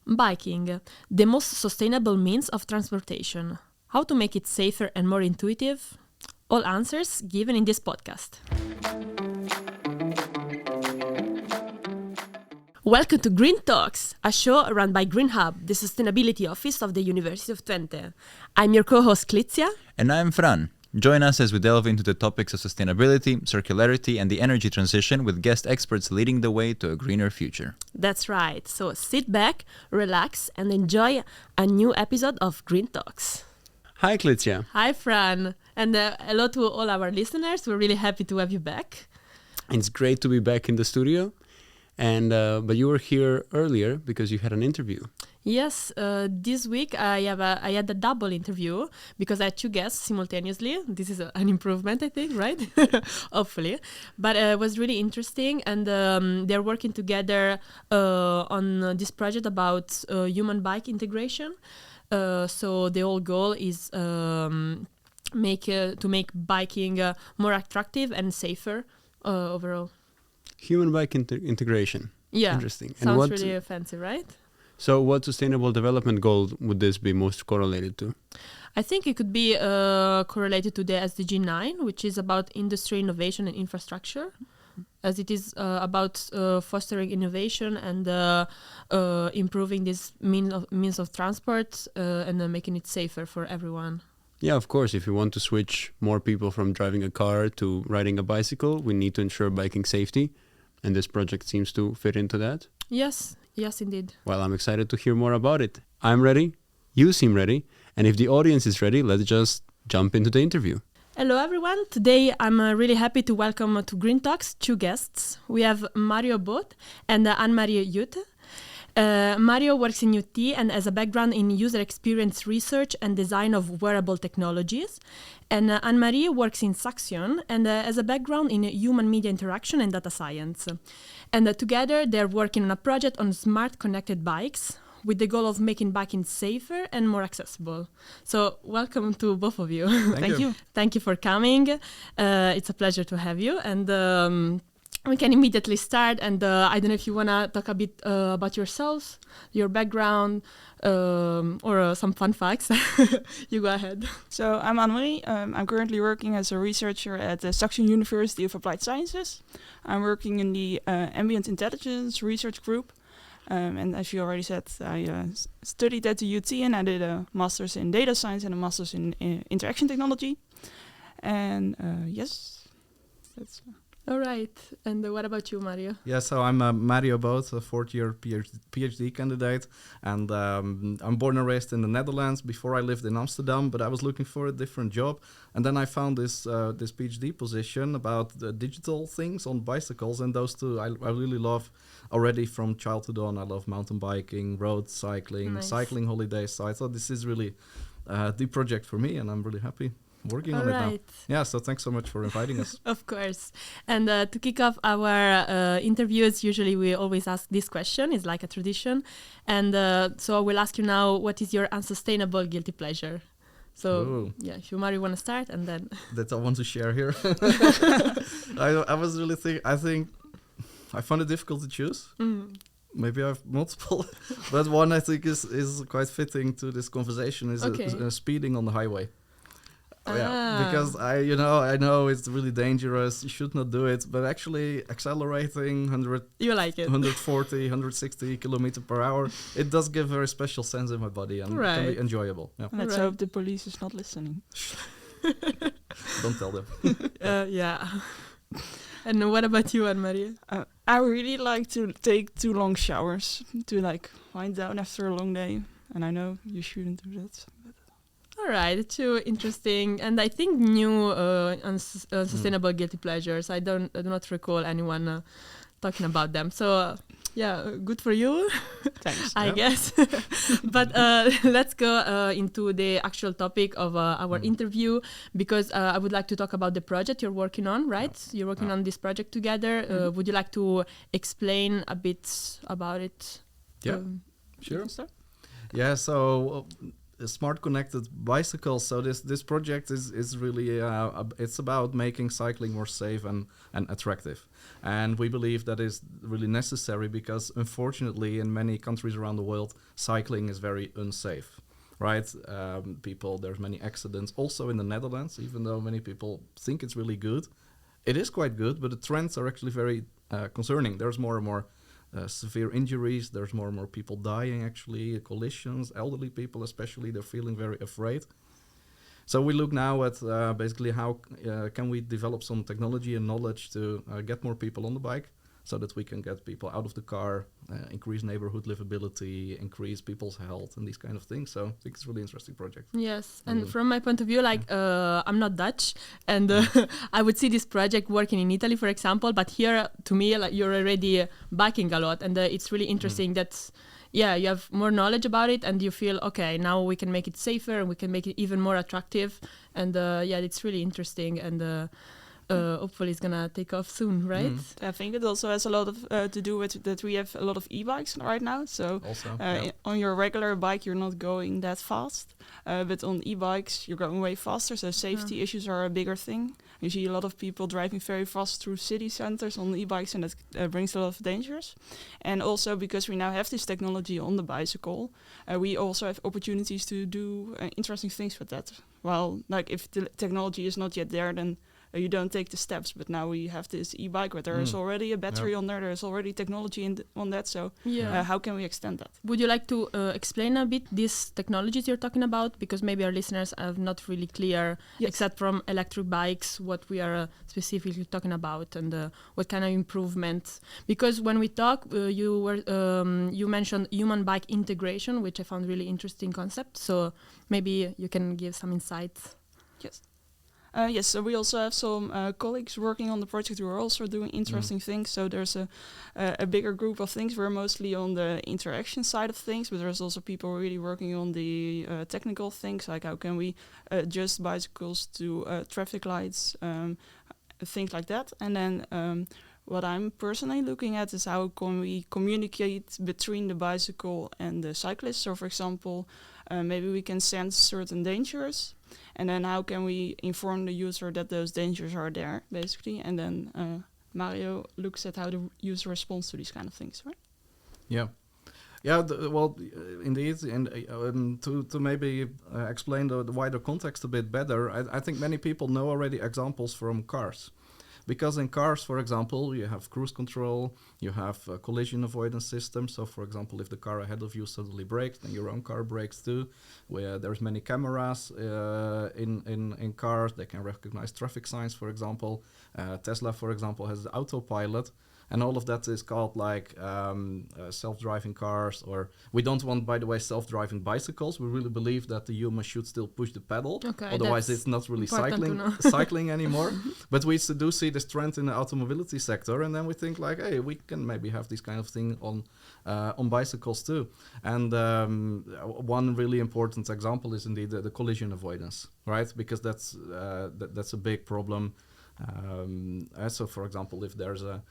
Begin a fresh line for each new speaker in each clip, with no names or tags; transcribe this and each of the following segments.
Biking, the most sustainable means of transportation. How to make it safer and more intuitive? All answers given in this podcast. Welcome to Green Talks, a show run by Green Hub, the sustainability office of the University of Twente. I'm your co-host Clizia.
And I'm Fran. Join us as we delve into the topics of sustainability, circularity, and the energy transition with guest experts leading the way to a greener future.
That's right. So sit back, relax, and enjoy a new episode of Green Talks.
Hi, Clizia.
Hi, Fran. And hello to all our listeners. We're really happy to have you back.
It's great to be back in the studio. And but you were here earlier because you had an interview.
Yes, this week I had a double interview because I had two guests simultaneously. This is an improvement, I think, right? Hopefully. But it was really interesting, and they're working together on this project about human-bike integration. So the whole goal is to make biking more attractive and safer overall.
Human-bike integration.
Yeah,
interesting.
Sounds really fancy, right?
So what sustainable development goal would this be most correlated to?
I think it could be correlated to the SDG 9, which is about industry, innovation and infrastructure, as it is about fostering innovation and improving this means of transport and making it safer for everyone.
Yeah, of course. If you want to switch more people from driving a car to riding a bicycle, we need to ensure biking safety. And this project seems to fit into that.
Yes, indeed.
Well, I'm excited to hear more about it. I'm ready. You seem ready. And if the audience is ready, let's just jump into the interview.
Hello, everyone. Today, I'm really happy to welcome to Green Talks two guests. We have Mario Boots and Annemarie Jutte. Mario works in UT and has a background in user experience research and design of wearable technologies. And Annemarie works in Saxion and has a background in human media interaction and data science. And together they're working on a project on smart connected bikes with the goal of making biking safer and more accessible. So welcome to both of you.
Thank you.
Thank you for coming. It's a pleasure to have you. And we can immediately start, and I don't know if you want to talk a bit about yourselves, your background, or some fun facts. You go ahead.
So I'm Annemarie. I'm currently working as a researcher at the Saxion University of Applied Sciences. I'm working in the Ambient Intelligence Research Group. And as you already said, I studied at the UT and I did a master's in data science and a master's in interaction technology. And yes, that's...
All right. And what about you, Mario?
Yeah, so I'm Mario Boots, a fourth-year PhD candidate, and I'm born and raised in the Netherlands. Before I lived in Amsterdam, but I was looking for a different job, and then I found this PhD position about the digital things on bicycles, and those two I really love already from childhood on. I love mountain biking, road cycling, cycling holidays. So I thought this is really the project for me, and I'm really happy working on it now. Yeah, so thanks so much for inviting us.
Of course. And to kick off our interviews, usually we always ask this question. It's like a tradition. And so I will ask you now, what is your unsustainable guilty pleasure? So, yeah, if you, Mario, want to start, and then...
That I want to share here. I was really thinking, I think I found it difficult to choose. Maybe I have multiple, but one I think is quite fitting to this conversation is speeding on the highway. Yeah, because I know it's really dangerous. You should not do it, but actually accelerating 100,
you like it,
140, 160 kilometers per hour, it does give a very special sense in my body and can be enjoyable. Yeah.
Let's hope the police is not listening.
Don't tell them.
Yeah. And what about you, Annemarie?
I really like to take 2 long showers to wind down after a long day, and I know you shouldn't do that.
All right, 2 interesting and I think new unsustainable guilty pleasures. I do not recall anyone talking about them. So yeah, good for you.
Thanks.
I guess. But let's go into the actual topic of our interview, because I would like to talk about the project you're working on, right? You're working on this project together. Would you like to explain a bit about it?
Yeah, sure. Yeah, so smart connected bicycles. So this project is really it's about making cycling more safe and attractive, and we believe that is really necessary because unfortunately in many countries around the world cycling is very unsafe, right? There's many accidents also in the Netherlands, even though many people think it's really good. It is quite good, but the trends are actually very concerning. There's more and more severe injuries. There's more and more people dying, actually, collisions, elderly people especially, they're feeling very afraid. So we look now at basically how can we develop some technology and knowledge to get more people on the bike so that we can get people out of the car, increase neighborhood livability, increase people's health and these kind of things. So I think it's a really interesting project.
Yes, and from my point of view, like I'm not Dutch, and I would see this project working in Italy, for example, but here, to me, like you're already biking a lot, and it's really interesting that, yeah, you have more knowledge about it, and you feel, okay, now we can make it safer, and we can make it even more attractive, and yeah, it's really interesting, and hopefully it's gonna take off soon, right?
I think it also has a lot of to do with that we have a lot of e-bikes right now. So
Also,
on your regular bike, you're not going that fast, but on e-bikes, you're going way faster. So safety issues are a bigger thing. You see a lot of people driving very fast through city centers on e-bikes, and that brings a lot of dangers. And also because we now have this technology on the bicycle, we also have opportunities to do interesting things with that. Well, like if the technology is not yet there, then you don't take the steps, but now we have this e-bike where there is already a battery on there, there's already technology on that, so how can we extend that?
Would you like to explain a bit these technologies you're talking about? Because maybe our listeners are not really clear, except from electric bikes, what we are specifically talking about and what kind of improvements. Because when we talk, you mentioned human-bike integration, which I found really interesting concept, so maybe you can give some insights.
Yes. Yes, so we also have some colleagues working on the project who are also doing interesting things. So there's a bigger group of things. We're mostly on the interaction side of things, but there's also people really working on the technical things, like how can we adjust bicycles to traffic lights, things like that. And then what I'm personally looking at is how can we communicate between the bicycle and the cyclist. So for example, maybe we can sense certain dangers, and then how can we inform the user that those dangers are there, basically. And then Mario looks at how the user responds to these kind of things, right?
Yeah. Yeah, well, indeed, and to maybe explain the wider context a bit better, I think many people know already examples from cars. Because in cars, for example, you have cruise control, you have a collision avoidance system. So, for example, if the car ahead of you suddenly brakes, then your own car brakes too. Where there's many cameras in cars, they can recognize traffic signs, for example. Tesla, for example, has autopilot. And all of that is called like self-driving cars, or we don't want, by the way, self-driving bicycles. We really believe that the human should still push the pedal. Okay, otherwise, it's not really cycling anymore. But we do see this trend in the automobility sector, and then we think like, hey, we can maybe have this kind of thing on bicycles too. And one really important example is indeed the collision avoidance, right? Because that's a big problem. So, for example, if there's a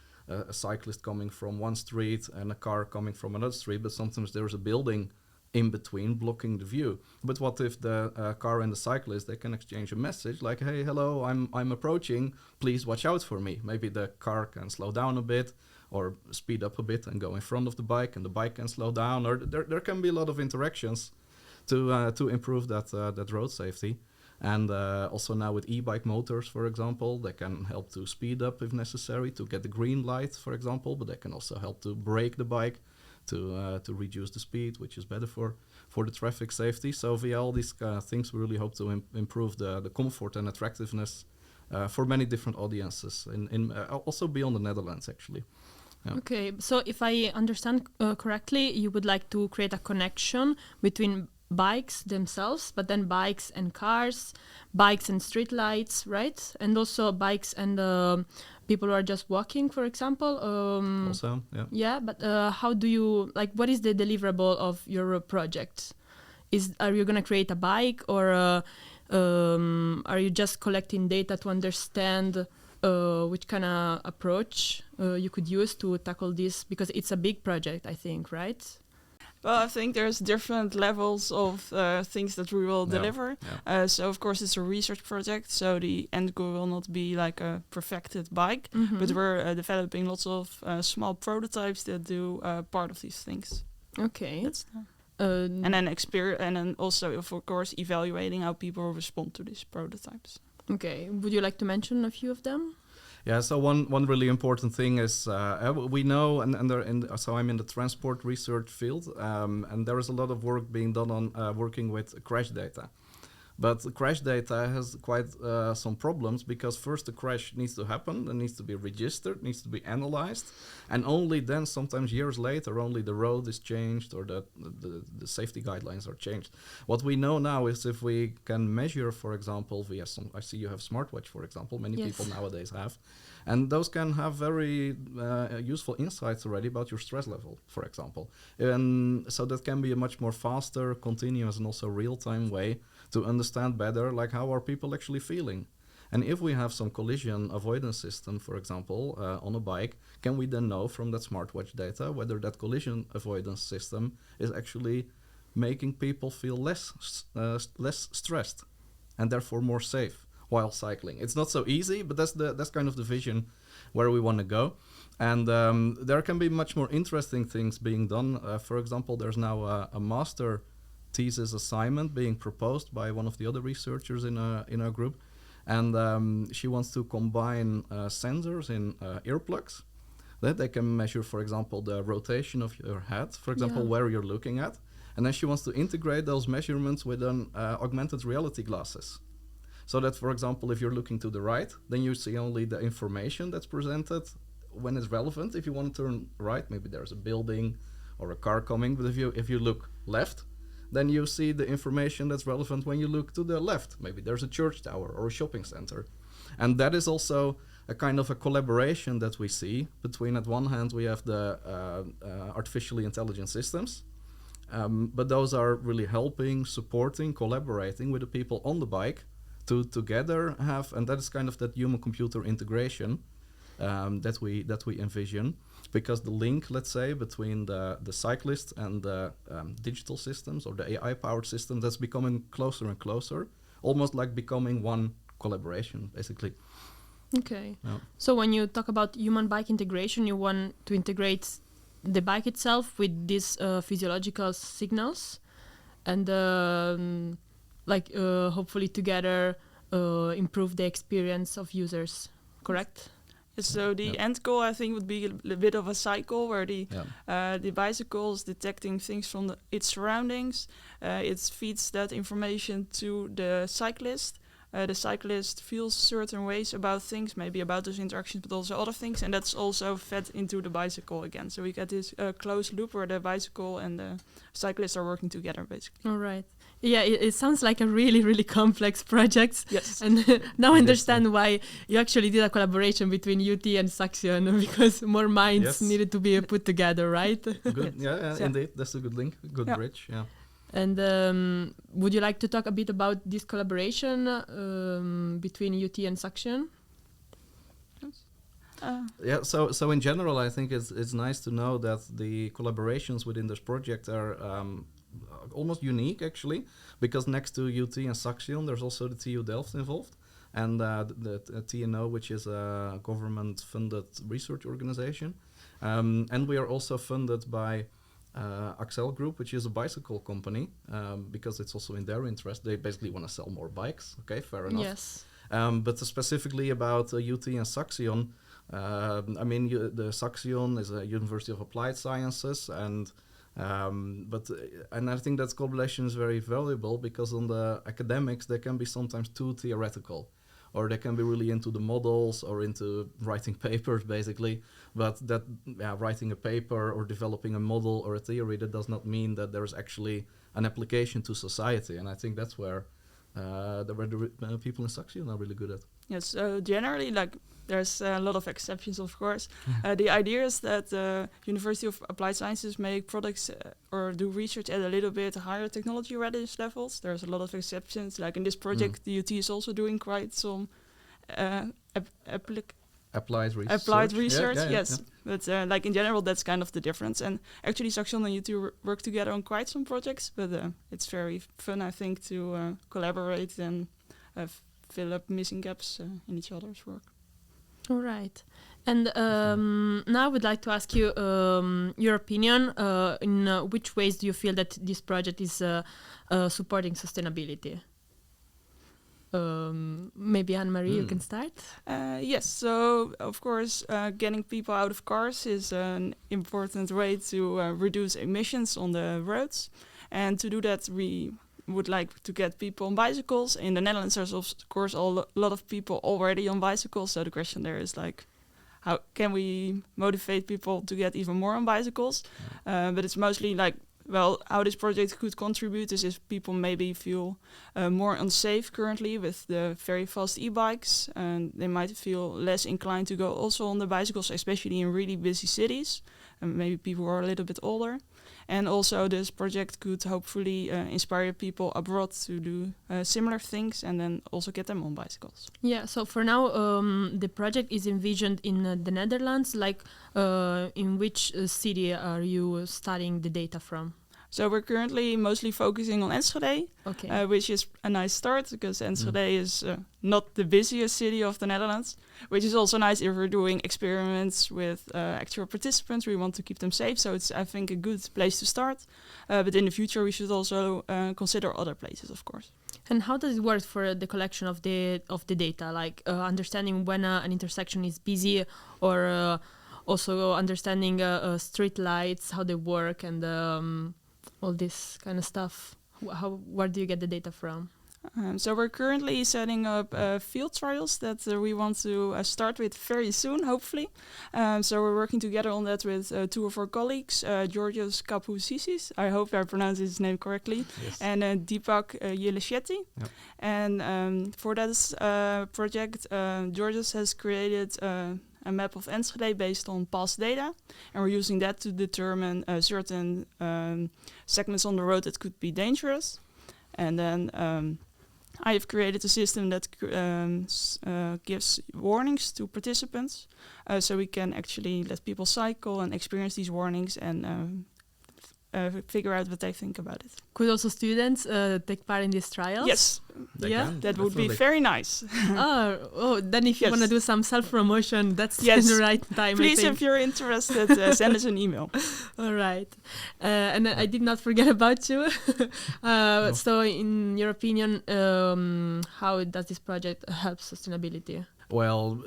cyclist coming from one street and a car coming from another street, but sometimes there's a building in between blocking the view. But what if the car and the cyclist, they can exchange a message like, hey, hello, I'm approaching, please watch out for me. Maybe the car can slow down a bit or speed up a bit and go in front of the bike, and the bike can slow down, or there can be a lot of interactions to improve that road safety. And also now with e-bike motors, for example, they can help to speed up if necessary, to get the green light, for example, but they can also help to brake the bike, to reduce the speed, which is better for the traffic safety. So via all these things, we really hope to improve the comfort and attractiveness for many different audiences, also beyond the Netherlands, actually. Yeah. Okay,
so if I understand correctly, you would like to create a connection between bikes themselves, but then bikes and cars, bikes and street lights, right? And also bikes and people who are just walking, for example.
Also, yeah.
Yeah, but how do you, like, what is the deliverable of your project? Are you going to create a bike, or are you just collecting data to understand which kind of approach you could use to tackle this? Because it's a big project, I think, right?
Well, I think there's different levels of things that we will deliver.
Yeah.
So, of course, it's a research project, so the end goal will not be like a perfected bike, but we're developing lots of small prototypes that do part of these things.
Okay.
That's and then and then also, of course, evaluating how people respond to these prototypes.
Okay. Would you like to mention a few of them?
Yeah, so one really important thing is we know, so I'm in the transport research field, and there is a lot of work being done on working with crash data. But the crash data has quite some problems because first the crash needs to happen, it needs to be registered, needs to be analyzed, and only then, sometimes years later, only the road is changed or the safety guidelines are changed. What we know now is if we can measure, for example, via I see you have smartwatch, for example, many people nowadays have, and those can have very useful insights already about your stress level, for example. And so that can be a much more faster, continuous, and also real-time way to understand better, like how are people actually feeling. And if we have some collision avoidance system, for example, on a bike, can we then know from that smartwatch data whether that collision avoidance system is actually making people feel less stressed and therefore more safe while cycling? It's not so easy, but that's kind of the vision where we want to go. And there can be much more interesting things being done. For example, there's now a master thesis assignment being proposed by one of the other researchers in our group, and she wants to combine sensors in earplugs that they can measure, for example, the rotation of your head, for example, where you're looking at, and then she wants to integrate those measurements with an augmented reality glasses, so that, for example, if you're looking to the right, then you see only the information that's presented when it's relevant. If you want to turn right, maybe there's a building or a car coming, but if you look left, then you see the information that's relevant when you look to the left. Maybe there's a church tower or a shopping center. And that is also a kind of a collaboration that we see between, at one hand, we have the artificially intelligent systems, but those are really helping, supporting, collaborating with the people on the bike to together have, and that is kind of that human-computer integration that we envision. Because the link, let's say, between the cyclist and the digital systems or the AI-powered system, that's becoming closer and closer, almost like becoming one collaboration, basically.
Okay. Yeah. So when you talk about human-bike integration, you want to integrate the bike itself with these physiological signals, and hopefully together improve the experience of users, correct?
So the end goal, I think, would be a bit of a cycle where the bicycle is detecting things from its surroundings. It feeds that information to the cyclist. The cyclist feels certain ways about things, maybe about those interactions, but also other things, and that's also fed into the bicycle again. So we get this closed loop where the bicycle and the cyclist are working together, basically.
All right. Yeah, it sounds like a really, really complex project.
Yes.
And now I understand why you actually did a collaboration between UT and Saxion, because more minds needed to be put together, right?
Good. Yeah, indeed. That's a good link, good bridge. Yeah.
And would you like to talk a bit about this collaboration between UT and Saxion?
So in general, I think it's nice to know that the collaborations within this project are almost unique, actually, because next to UT and Saxion, there's also the TU Delft involved, and the TNO, which is a government-funded research organization, and we are also funded by Axel Group, which is a bicycle company, because it's also in their interest. They basically want to sell more bikes. Okay, fair enough.
Yes.
But specifically about UT and Saxion, the Saxion is a University of Applied Sciences, and I think that collaboration is very valuable because on the academics they can be sometimes too theoretical, or they can be really into the models or into writing papers, basically. But writing a paper or developing a model or a theory, that does not mean that there's actually an application to society. And I think that's where the people in Saxion are really good at.
Yes, so generally, there's a lot of exceptions, of course. The idea is that the University of Applied Sciences make products or do research at a little bit higher technology readiness levels. There's a lot of exceptions. Like in this project, the UT is also doing quite some
applied research.
Applied research,
Yeah,
yes. But like in general, that's kind of the difference. And actually, Saxion and U2 work together on quite some projects, but it's very fun, I think, to collaborate and fill up missing gaps in each other's work.
All right. And now I would like to ask you your opinion in which ways do you feel that this project is supporting sustainability? Maybe Annemarie, you can start.
Yes, so of course, getting people out of cars is an important way to reduce emissions on the roads. And to do that, we would like to get people on bicycles. In the Netherlands, there's of course a lot of people already on bicycles. So the question there is like, how can we motivate people to get even more on bicycles? But it's mostly like, well, how this project could contribute is if people maybe feel more unsafe currently with the very fast e-bikes, and they might feel less inclined to go also on the bicycles, especially in really busy cities, and maybe people who are a little bit older. And also this project could hopefully inspire people abroad to do similar things and then also get them on bicycles.
Yeah, so for now, the project is envisioned in the Netherlands. Like, in which city are you studying the data from?
So we're currently mostly focusing on Enschede,
Okay.
which is a nice start because Enschede is not the busiest city of the Netherlands, which is also nice if we're doing experiments with actual participants. We want to keep them safe, so it's, I think, a good place to start. But in the future, we should also consider other places, of course.
And how does it work for the collection of the data? Like understanding when an intersection is busy, or also understanding street lights, how they work, and all this kind of stuff. Where do you get the data from?
So we're currently setting up field trials that we want to start with very soon, hopefully. So we're working together on that with two of our colleagues, Georgios Kapousisis, I hope I pronounced his name correctly,
Yes.
and Deepak Yeleshetty.
Yep.
And for this project, Georgios has created a map of Enschede based on past data, and we're using that to determine certain segments on the road that could be dangerous. And then I have created a system that gives warnings to participants, so we can actually let people cycle and experience these warnings and figure out what they think about it.
Could also students take part in these trials?
Yes,
They
Yeah?
can,
that would be
definitely.
very nice.
Then if you
Yes.
want to do some self-promotion, that's
Yes.
the right time,
Please,
I think.
if you're interested, send us an email.
All right. And I did not forget about you. So in your opinion, how does this project help sustainability?
Well,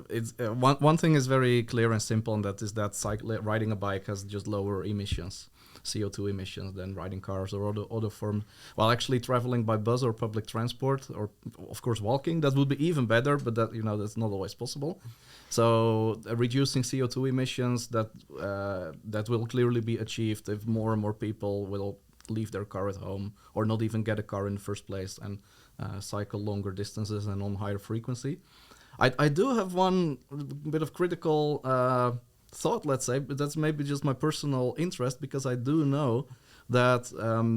it's one thing is very clear and simple, and that is that riding a bike has just lower emissions, CO2 emissions, than riding cars or other form. Well, actually, traveling by bus or public transport, or of course walking, that would be even better. But that that's not always possible. So reducing CO2 emissions, that will clearly be achieved if more and more people will leave their car at home or not even get a car in the first place and cycle longer distances and on higher frequency. I do have one bit of critical thought, let's say, but that's maybe just my personal interest, because I do know that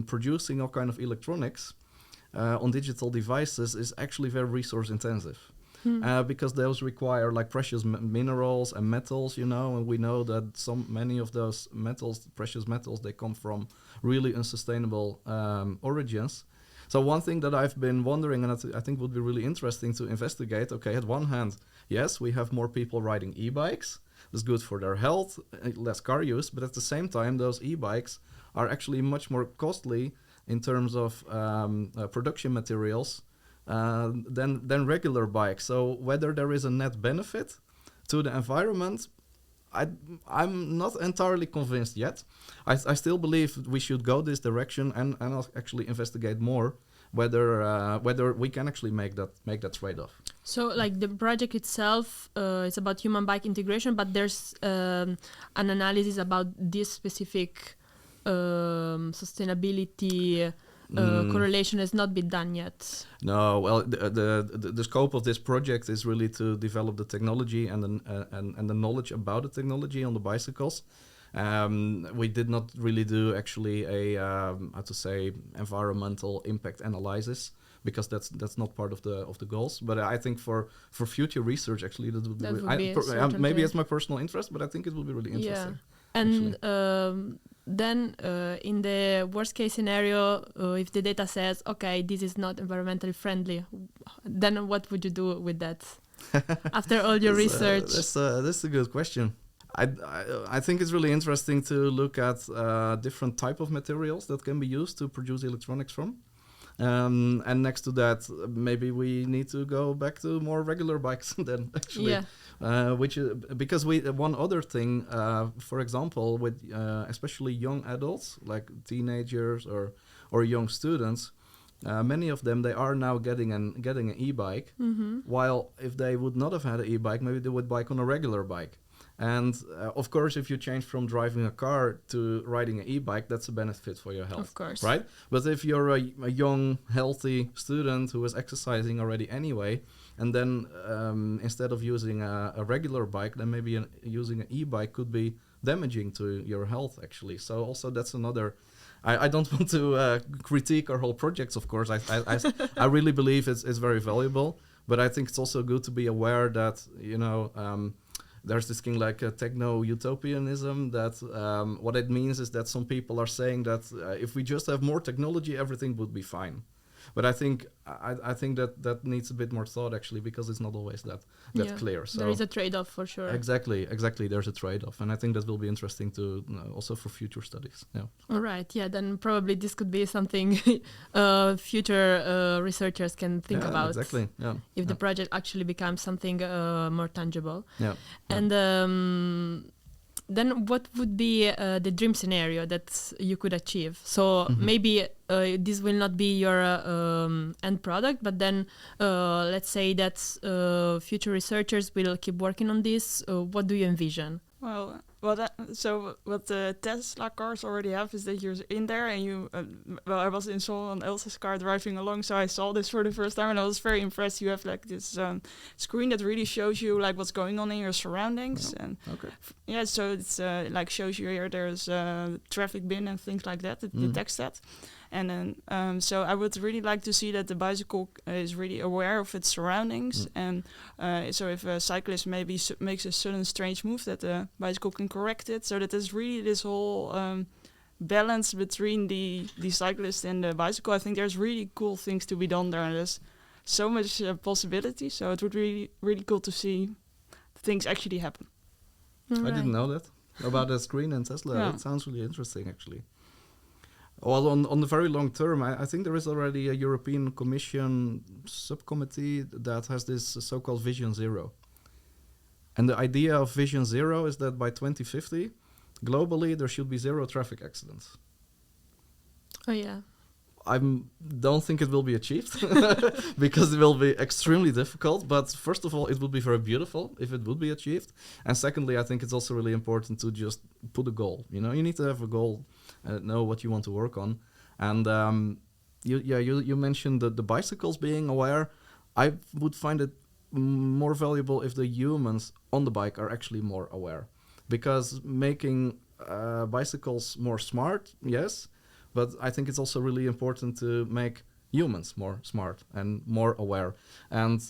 producing all kind of electronics on digital devices is actually very resource intensive. Because those require like precious minerals and metals, and we know that many of those precious metals, they come from really unsustainable origins. So one thing that I've been wondering, and I think would be really interesting to investigate, okay, at one hand, yes, we have more people riding e-bikes. It's good for their health, less car use, but at the same time, those e-bikes are actually much more costly in terms of production materials than regular bikes. So whether there is a net benefit to the environment, I'm not entirely convinced yet. I still believe we should go this direction and actually investigate more whether we can actually make that trade-off.
So, like, the project itself is about human-bike integration, but there's an analysis about this specific sustainability correlation has not been done yet.
No, well, the scope of this project is really to develop the technology and the knowledge about the technology on the bicycles. We did not really do actually a environmental impact analysis, because that's not part of the goals. But I think for future research, actually, that would be, maybe it's my personal interest, but I think it will be really interesting.
And then in the worst case scenario, if the data says, okay, this is not environmentally friendly, then what would you do with that? After all your research?
That's a good question. I think it's really interesting to look at different type of materials that can be used to produce electronics from. And next to that, maybe we need to go back to more regular bikes then, actually. Because one other thing, for example, with especially young adults, like teenagers or young students, many of them, they are now getting an e-bike, while if they would not have had an e-bike, maybe they would bike on a regular bike. And of course, if you change from driving a car to riding an e-bike, that's a benefit for your health.
Of course.
Right? But if you're a young, healthy student who is exercising already anyway, and then instead of using a regular bike, then maybe using an e-bike could be damaging to your health, actually. So also that's another... I don't want to critique our whole projects, of course. I really believe it's very valuable, but I think it's also good to be aware that, there's this thing like techno-utopianism, that what it means is that some people are saying that if we just have more technology, everything would be fine. But I think that needs a bit more thought, actually, because it's not always that clear. So
there is a trade-off for sure.
Exactly. There's a trade-off, and I think that will be interesting to also for future studies. Yeah.
All right. Yeah. Then probably this could be something future researchers can think about.
Exactly. Yeah.
If the project actually becomes something more tangible.
Yeah.
And then what would be the dream scenario that you could achieve? So maybe this will not be your end product, but then let's say that future researchers will keep working on this. What do you envision?
So what the Tesla cars already have is that you're in there and you... I was in Seoul on Elsa's car driving along, so I saw this for the first time and I was very impressed. You have like this screen that really shows you like what's going on in your surroundings.
Yeah.
And
Okay.
so it's like shows you here there's traffic bin and things like that. It detects that. And then, so I would really like to see that the bicycle is really aware of its surroundings. And so if a cyclist maybe makes a sudden strange move, that the bicycle can correct it. So that there's really this whole balance between the cyclist and the bicycle. I think there's really cool things to be done there. And there's so much possibility. So it would be really cool to see things actually happen.
Right.
I didn't know that about the screen and Tesla.
Yeah.
It sounds really interesting, actually. Well, on the very long term, I think there is already a European Commission subcommittee that has this so-called Vision Zero. And the idea of Vision Zero is that by 2050, globally, there should be 0 traffic accidents.
Oh, yeah.
I don't think it will be achieved because it will be extremely difficult. But first of all, it would be very beautiful if it would be achieved. And secondly, I think it's also really important to just put a goal. You need to have a goal, know what you want to work on. And you mentioned the bicycles being aware. I would find it more valuable if the humans on the bike are actually more aware, because making bicycles more smart, yes. But I think it's also really important to make humans more smart and more aware. And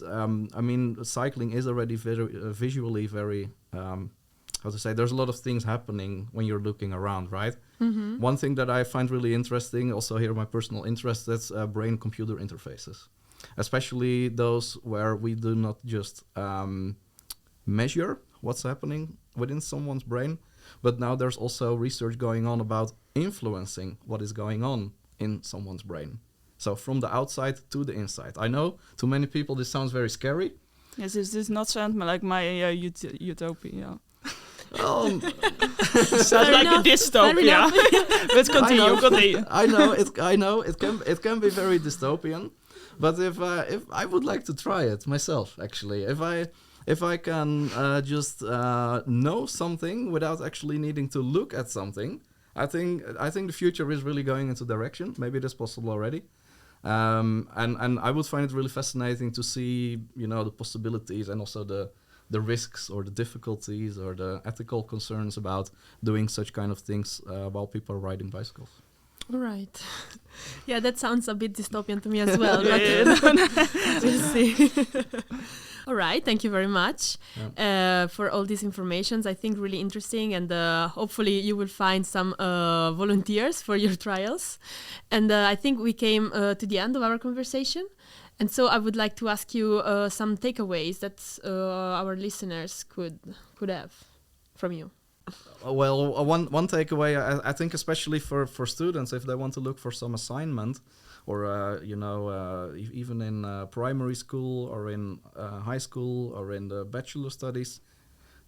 cycling is already very visually very, there's a lot of things happening when you're looking around, right? Mm-hmm. One thing that I find really interesting, also here my personal interest, that's brain-computer interfaces. Especially those where we do not just measure what's happening within someone's brain, but now there's also research going on about influencing what is going on in someone's brain. So from the outside to the inside. I know to many people this sounds very scary.
Yes, this does not sound like my utopia.
Sounds
like a dystopia. Let's continue.
I know it can be very dystopian, but if I would like to try it myself, actually, if I can just know something without actually needing to look at something, I think the future is really going into direction. Maybe it is possible already, and I would find it really fascinating to see the possibilities and also the risks or the difficulties or the ethical concerns about doing such kind of things while people are riding bicycles.
All right. Yeah, that sounds a bit dystopian to me as well. But we'll see. All right. Thank you very much for all these informations. I think really interesting, and hopefully you will find some volunteers for your trials. And I think we came to the end of our conversation. And so I would like to ask you some takeaways that our listeners could have from you.
Well, one takeaway, I think, especially for students, if they want to look for some assignment, or even in primary school or in high school or in the bachelor studies,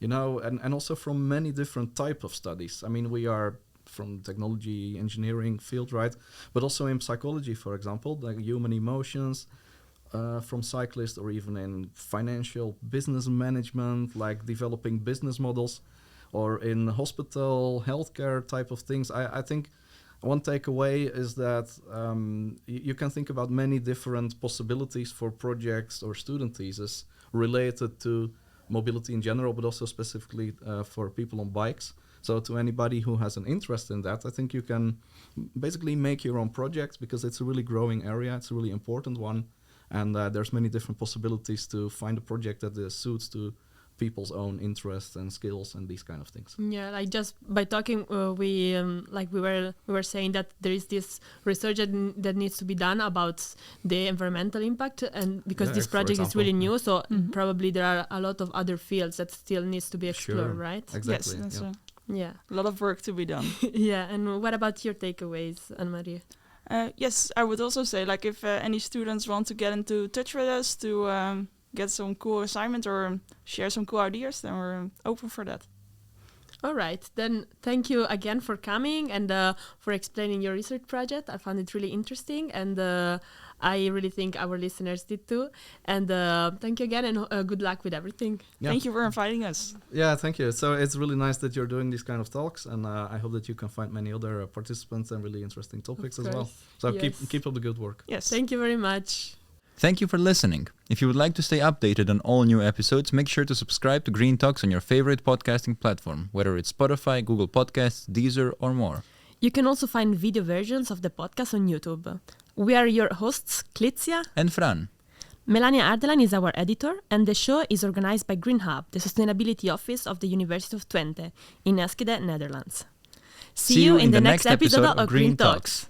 and also from many different type of studies. I mean, we are from technology, engineering field, right? But also in psychology, for example, like human emotions, from cyclists, or even in financial business management, like developing business models, or in hospital, healthcare type of things. I think one takeaway is that you can think about many different possibilities for projects or student theses related to mobility in general, but also specifically for people on bikes. So to anybody who has an interest in that, I think you can basically make your own projects, because it's a really growing area. It's a really important one. And there's many different possibilities to find a project that suits to people's own interests and skills and these kind of things.
Yeah, like just by talking, we were saying that there is this research that needs to be done about the environmental impact, and because this project is really new, so probably there are a lot of other fields that still needs to be explored, right?
Exactly.
Yes, that's
a
lot of work to be done.
Yeah, and what about your takeaways, Annemarie?
Yes, I would also say, like, if any students want to get into touch with us to get some cool assignment or share some cool ideas, then we're open for that.
All right, then thank you again for coming and for explaining your research project. I found it really interesting, and I really think our listeners did too. And thank you again, and good luck with everything.
Yeah.
Thank you for inviting us.
Yeah, thank you. So it's really nice that you're doing these kind of talks, and I hope that you can find many other participants and really interesting topics as well. So
yes.
keep up the good work.
Yes.
Thank you very much.
Thank you for listening. If you would like to stay updated on all new episodes, make sure to subscribe to Green Talks on your favorite podcasting platform, whether it's Spotify, Google Podcasts, Deezer, or more.
You can also find video versions of the podcast on YouTube. We are your hosts, Clizia
and Fran.
Melania Ardelan is our editor, and the show is organized by Green Hub, the sustainability office of the University of Twente in Enschede, Netherlands. See you in the next episode of Green Talks.